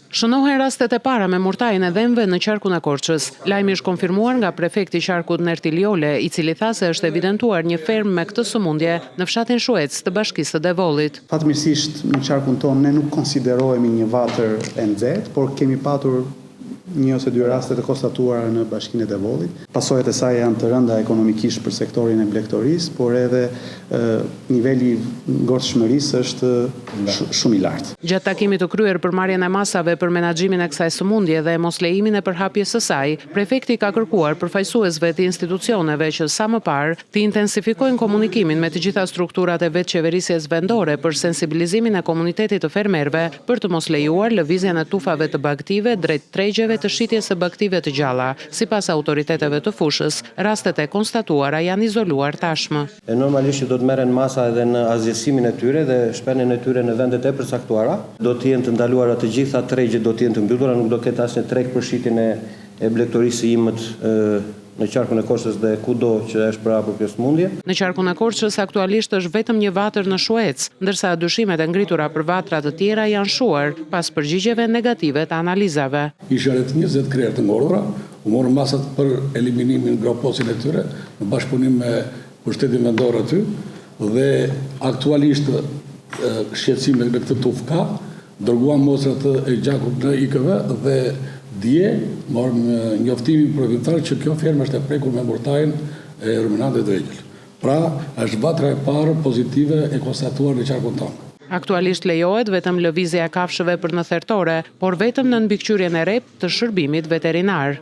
Shënohen rastet e para me murtajnë e dhemëve në qarkun e Korçës. Lajmi është konfirmuar nga prefekti i qarkut Nerti Liole, i cili tha se është evidentuar një fermë me këtë sëmundje në fshatin Shuec të bashkisë së Devollit. Fatmirësisht në qarkun tonë ne nuk konsiderohemi një vatër e nxehtë, por kemi patur një ose dy raste të konstatuara në bashkinë e Devollit. Pasojat e saj janë të rënda ekonomikisht për sektorin e blegtorisë, por edhe niveli ngordhshmërisë është shumë i lartë. Gjatë takimit të kryer për marrjen e masave për menaxhimin e kësaj sëmundje dhe moslejimin e përhapjes së saj, prefekti ka kërkuar përfaqësuesve të institucioneve që sa më parë të intensifikojnë komunikimin me të gjitha strukturat e vetëqeverisjes vendore për sensibilizimin e komunitetit të fermerëve për të mos lejuar lëvizjen e tufave të bagëtive drejt tregjeve të shitjes së bagëtive të gjalla. Sipas autoriteteve të fushës, rastet e konstatuara janë izoluar tashmë. Normalisht do të merren masa edhe në azgjësimin e tyre dhe shpenjen e tyre në vendet e përcaktuara. Do të jenë të ndaluara të gjitha tregjet, do të jenë të mbyllura, nuk do ketë asnjë treg për shitjen e blegtorisë së imët në qarkun e Korçës dhe kudo që është prapë kjo sëmundje. Në qarkun e Korçës aktualisht është vetëm një vatër në Shuec, ndërsa dyshimet e ngritura për vatra të tjera janë shuar pas përgjigjeve negative të analizave. Isha rreth 20 krerë të ngordhura, u morën masat për eliminimin groposin e tyre në bashkëpunim me pushtetin vendor aty dhe aktualisht shqetësime me këtë tufë ka, dërguam mostrat e gjakut në IKV dhe dje morëm njoftimin provimtar që kjo fermë është e prekur me murtajnë e ruminante dregjël. Pra, është vatra e parë pozitive e konstatuar në qarkun tonë. Aktualisht lejohet vetëm lëvizja e kafshëve për në thertore, por vetëm në mbikëqyrjen e rrep të shërbimit veterinar.